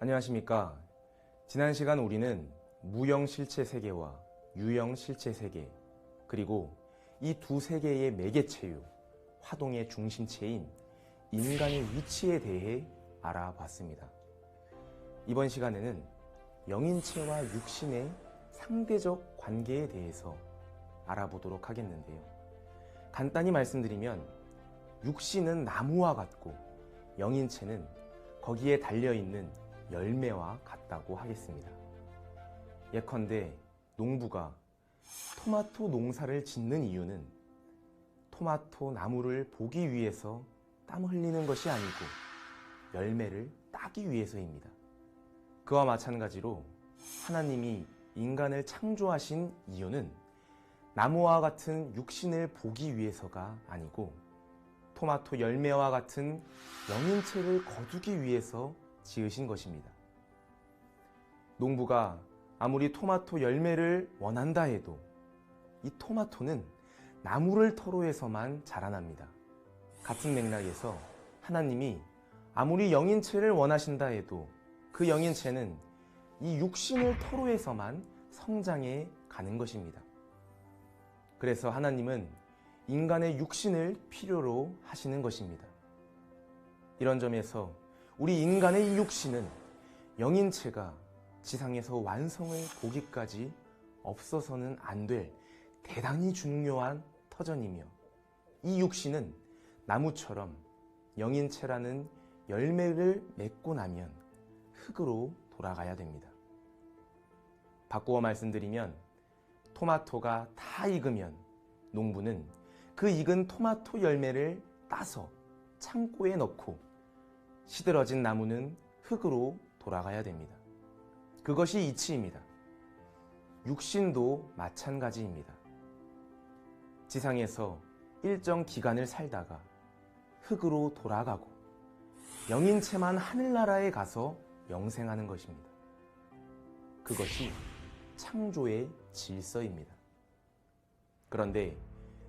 안녕하십니까. 지난 시간 우리는 무형 실체 세계와 유형 실체 세계, 그리고 이 두 세계의 매개체유, 화동의 중심체인 인간의 위치에 대해 알아봤습니다. 이번 시간에는 영인체와 육신의 상대적 관계에 대해서 알아보도록 하겠는데요. 간단히 말씀드리면 육신은 나무와 같고 영인체는 거기에 달려있는 열매와 같다고 하겠습니다. 예컨대 농부가 토마토 농사를 짓는 이유는 토마토 나무를 보기 위해서 땀 흘리는 것이 아니고 열매를 따기 위해서입니다. 그와 마찬가지로 하나님이 인간을 창조하신 이유는 나무와 같은 육신을 보기 위해서가 아니고 토마토 열매와 같은 영인체를 거두기 위해서 지으신 것입니다. 농부가 아무리 토마토 열매를 원한다 해도 이 토마토는 나무를 토로해서만 자라납니다. 같은 맥락에서 하나님이 아무리 영인체를 원하신다 해도 그 영인체는 이 육신을 토로해서만 성장해 가는 것입니다. 그래서 하나님은 인간의 육신을 필요로 하시는 것입니다. 이런 점에서 우리 인간의 이 육신은 영인체가 지상에서 완성을 보기까지 없어서는 안 될 대단히 중요한 터전이며, 이 육신은 나무처럼 영인체라는 열매를 맺고 나면 흙으로 돌아가야 됩니다. 바꾸어 말씀드리면 토마토가 다 익으면 농부는 그 익은 토마토 열매를 따서 창고에 넣고 시들어진 나무는 흙으로 돌아가야 됩니다. 그것이 이치입니다. 육신도 마찬가지입니다. 지상에서 일정 기간을 살다가 흙으로 돌아가고 영인체만 하늘나라에 가서 영생하는 것입니다. 그것이 창조의 질서입니다. 그런데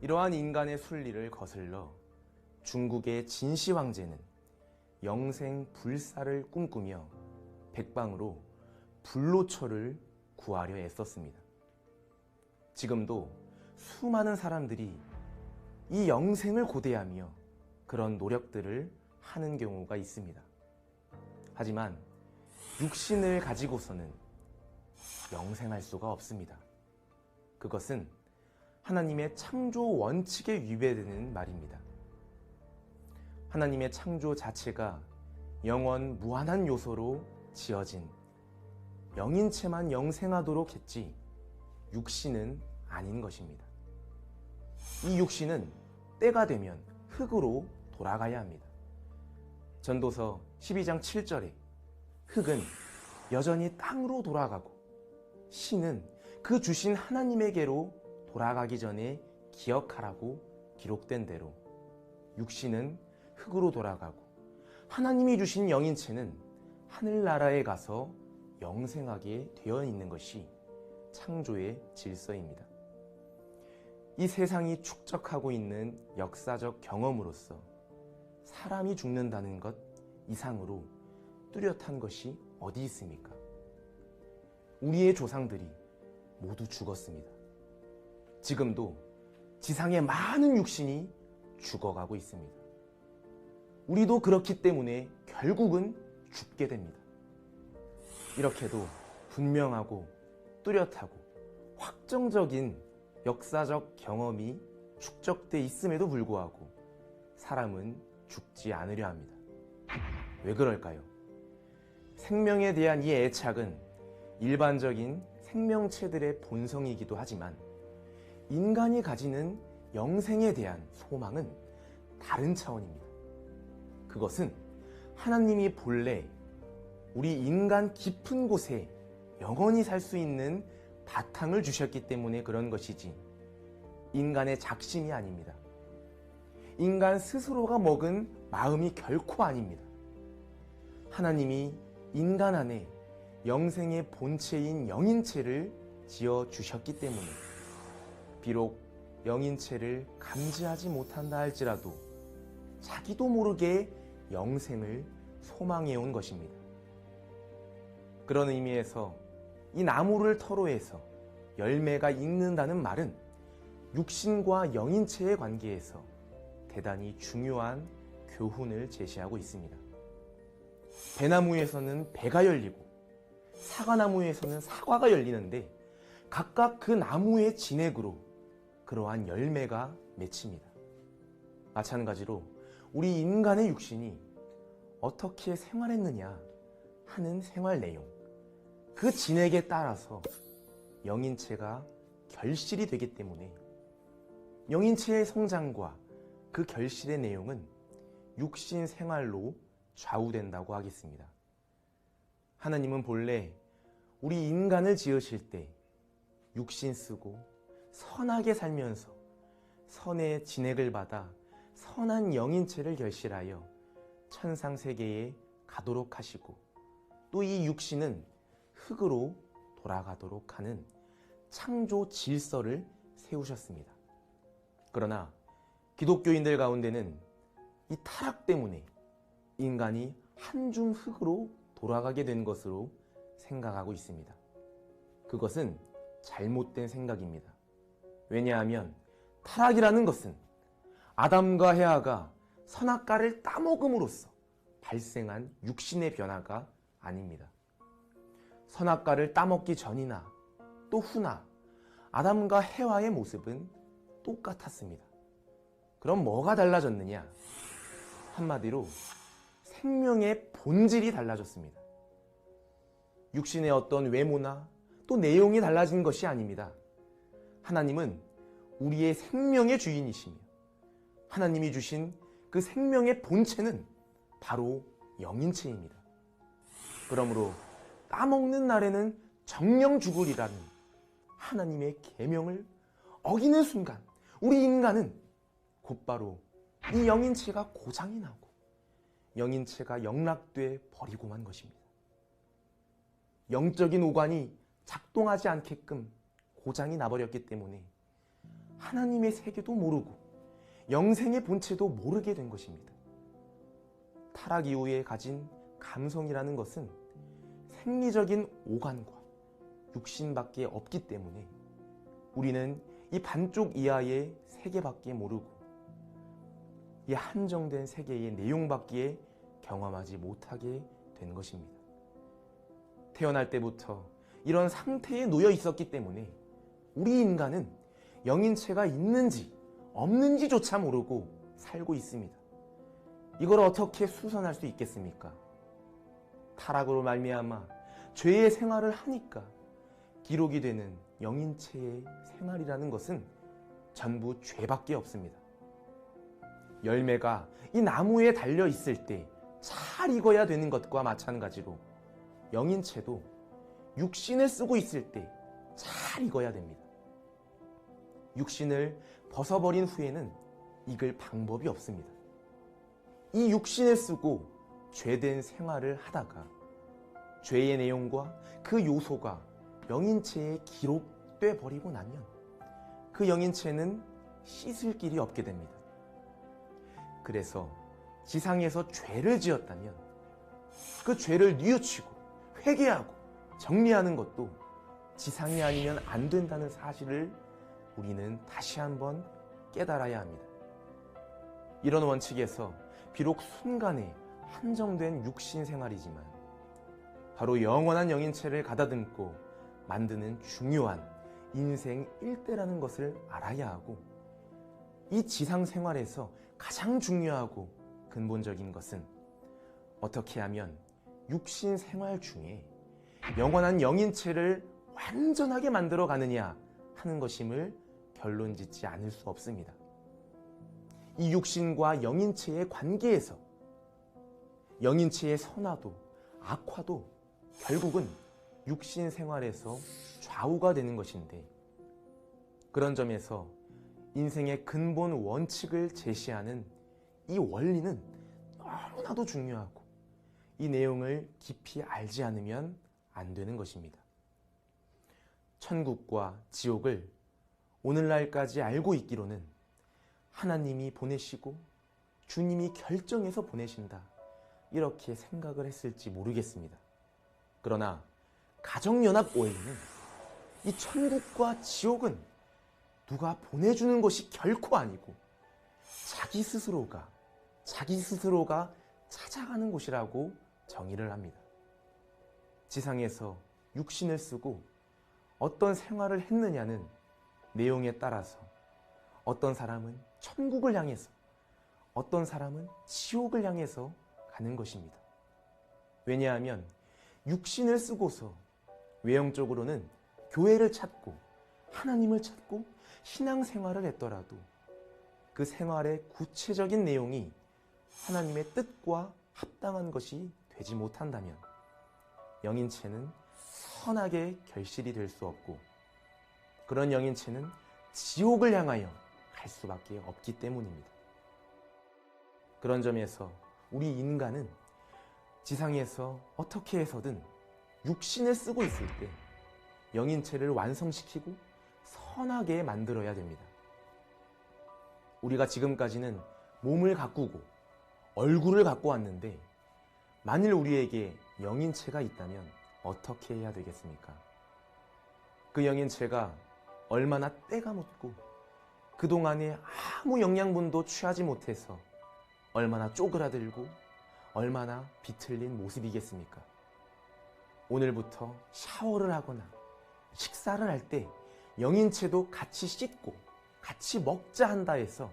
이러한 인간의 순리를 거슬러 중국의 진시 황제는 영생 불사를 꿈꾸며 백방으로 불로초를 구하려 애썼습니다. 지금도 수많은 사람들이 이 영생을 고대하며 그런 노력들을 하는 경우가 있습니다. 하지만 육신을 가지고서는 영생할 수가 없습니다. 그것은 하나님의 창조 원칙에 위배되는 말입니다. 하나님의 창조 자체가 영원 무한한 요소로 지어진 영인체만 영생하도록 했지 육신은 아닌 것입니다. 이 육신은 때가 되면 흙으로 돌아가야 합니다. 전도서 12장 7절에 흙은 여전히 땅으로 돌아가고 신은 그 주신 하나님에게로 돌아가기 전에 기억하라고 기록된 대로 육신은 흙으로 돌아가고 하나님이 주신 영인체는 하늘나라에 가서 영생하게 되어 있는 것이 창조의 질서입니다. 이 세상이 축적하고 있는 역사적 경험으로서 사람이 죽는다는 것 이상으로 뚜렷한 것이 어디 있습니까? 우리의 조상들이 모두 죽었습니다. 지금도 지상의 많은 육신이 죽어가고 있습니다. 우리도 그렇기 때문에 결국은 죽게 됩니다. 이렇게도 분명하고 뚜렷하고 확정적인 역사적 경험이 축적돼 있음에도 불구하고 사람은 죽지 않으려 합니다. 왜 그럴까요? 생명에 대한 이 애착은 일반적인 생명체들의 본성이기도 하지만 인간이 가지는 영생에 대한 소망은 다른 차원입니다. 그것은 하나님이 본래 우리 인간 깊은 곳에 영원히 살 수 있는 바탕을 주셨기 때문에 그런 것이지 인간의 작심이 아닙니다. 인간 스스로가 먹은 마음이 결코 아닙니다. 하나님이 인간 안에 영생의 본체인 영인체를 지어주셨기 때문에 비록 영인체를 감지하지 못한다 할지라도 자기도 모르게 영생을 소망해온 것입니다. 그런 의미에서 이 나무를 터로해서 열매가 익는다는 말은 육신과 영인체의 관계에서 대단히 중요한 교훈을 제시하고 있습니다. 배나무에서는 배가 열리고 사과나무에서는 사과가 열리는데 각각 그 나무의 진액으로 그러한 열매가 맺힙니다. 마찬가지로 우리 인간의 육신이 어떻게 생활했느냐 하는 생활 내용, 그 진액에 따라서 영인체가 결실이 되기 때문에 영인체의 성장과 그 결실의 내용은 육신 생활로 좌우된다고 하겠습니다. 하나님은 본래 우리 인간을 지으실 때 육신 쓰고 선하게 살면서 선의 진액을 받아 선한 영인체를 결실하여 천상 세계에 가도록 하시고 또 이 육신은 흙으로 돌아가도록 하는 창조 질서를 세우셨습니다. 그러나 기독교인들 가운데는 이 타락 때문에 인간이 한 줌 흙으로 돌아가게 된 것으로 생각하고 있습니다. 그것은 잘못된 생각입니다. 왜냐하면 타락이라는 것은 아담과 헤아가 선악과를 따먹음으로써 발생한 육신의 변화가 아닙니다. 선악과를 따먹기 전이나 또 후나 아담과 헤와의 모습은 똑같았습니다. 그럼 뭐가 달라졌느냐? 한마디로 생명의 본질이 달라졌습니다. 육신의 어떤 외모나 또 내용이 달라진 것이 아닙니다. 하나님은 우리의 생명의 주인이시며 하나님이 주신 그 생명의 본체는 바로 영인체입니다. 그러므로 따먹는 날에는 정령 죽으리라는 하나님의 계명을 어기는 순간 우리 인간은 곧바로 이 영인체가 고장이 나고 영인체가 영락돼 버리고만 것입니다. 영적인 오관이 작동하지 않게끔 고장이 나버렸기 때문에 하나님의 세계도 모르고 영생의 본체도 모르게 된 것입니다. 타락 이후에 가진 감성이라는 것은 생리적인 오감과 육신밖에 없기 때문에 우리는 이 반쪽 이하의 세계밖에 모르고 이 한정된 세계의 내용밖에 경험하지 못하게 된 것입니다. 태어날 때부터 이런 상태에 놓여 있었기 때문에 우리 인간은 영인체가 있는지 없는지조차 모르고 살고 있습니다. 이걸 어떻게 수선할 수 있겠습니까? 타락으로 말미암아 죄의 생활을 하니까 기록이 되는 영인체의 생활이라는 것은 전부 죄밖에 없습니다. 열매가 이 나무에 달려 있을 때 잘 익어야 되는 것과 마찬가지로 영인체도 육신을 쓰고 있을 때 잘 익어야 됩니다. 육신을 벗어버린 후에는 익을 방법이 없습니다. 이 육신을 쓰고 죄된 생활을 하다가 죄의 내용과 그 요소가 영인체에 기록돼 버리고 나면 그 영인체는 씻을 길이 없게 됩니다. 그래서 지상에서 죄를 지었다면 그 죄를 뉘우치고 회개하고 정리하는 것도 지상이 아니면 안 된다는 사실을 우리는 다시 한번 깨달아야 합니다. 이런 원칙에서 비록 순간에 한정된 육신 생활이지만 바로 영원한 영인체를 가다듬고 만드는 중요한 인생 일대라는 것을 알아야 하고 이 지상 생활에서 가장 중요하고 근본적인 것은 어떻게 하면 육신 생활 중에 영원한 영인체를 완전하게 만들어 가느냐 하는 것임을 결론 짓지 않을 수 없습니다. 이 육신과 영인체의 관계에서 영인체의 선화도 악화도 결국은 육신 생활에서 좌우가 되는 것인데 그런 점에서 인생의 근본 원칙을 제시하는 이 원리는 너무나도 중요하고 이 내용을 깊이 알지 않으면 안 되는 것입니다. 천국과 지옥을 오늘날까지 알고 있기로는 하나님이 보내시고 주님이 결정해서 보내신다 이렇게 생각을 했을지 모르겠습니다. 그러나 가정연합 오해는 이 천국과 지옥은 누가 보내주는 것이 결코 아니고 자기 스스로가 찾아가는 곳이라고 정의를 합니다. 지상에서 육신을 쓰고 어떤 생활을 했느냐는 내용에 따라서 어떤 사람은 천국을 향해서 어떤 사람은 지옥을 향해서 가는 것입니다. 왜냐하면 육신을 쓰고서 외형적으로는 교회를 찾고 하나님을 찾고 신앙생활을 했더라도 그 생활의 구체적인 내용이 하나님의 뜻과 합당한 것이 되지 못한다면 영인체는 선하게 결실이 될 수 없고 그런 영인체는 지옥을 향하여 갈 수밖에 없기 때문입니다. 그런 점에서 우리 인간은 지상에서 어떻게 해서든 육신을 쓰고 있을 때 영인체를 완성시키고 선하게 만들어야 됩니다. 우리가 지금까지는 몸을 가꾸고 얼굴을 갖고 왔는데 만일 우리에게 영인체가 있다면 어떻게 해야 되겠습니까? 그 영인체가 얼마나 때가 묻고 그동안에 아무 영양분도 취하지 못해서 얼마나 쪼그라들고 얼마나 비틀린 모습이겠습니까? 오늘부터 샤워를 하거나 식사를 할 때 영인체도 같이 씻고 같이 먹자 한다 해서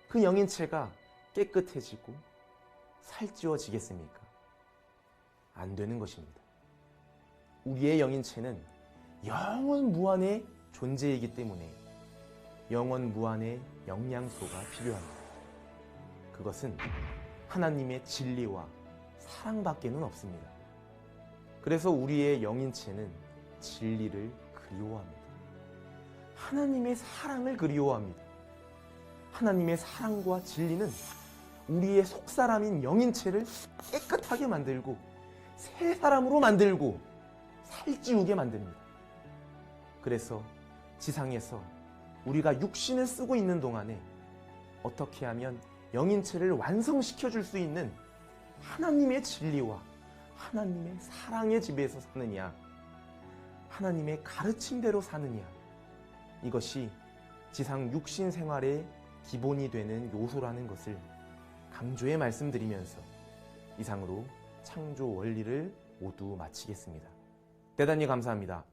그 영인체가 깨끗해지고 살찌워지겠습니까? 안 되는 것입니다. 우리의 영인체는 영원 무한의 존재이기 때문에 영원 무한의 영양소가 필요합니다. 그것은 하나님의 진리와 사랑밖에는 없습니다. 그래서 우리의 영인체는 진리를 그리워합니다. 하나님의 사랑을 그리워합니다. 하나님의 사랑과 진리는 우리의 속사람인 영인체를 깨끗하게 만들고 새 사람으로 만들고 살찌우게 만듭니다. 그래서 지상에서 우리가 육신을 쓰고 있는 동안에 어떻게 하면 영인체를 완성시켜 줄 수 있는 하나님의 진리와 하나님의 사랑의 집에서 사느냐, 하나님의 가르침대로 사느냐, 이것이 지상 육신 생활의 기본이 되는 요소라는 것을 강조해 말씀드리면서 이상으로 창조 원리를 모두 마치겠습니다. 대단히 감사합니다.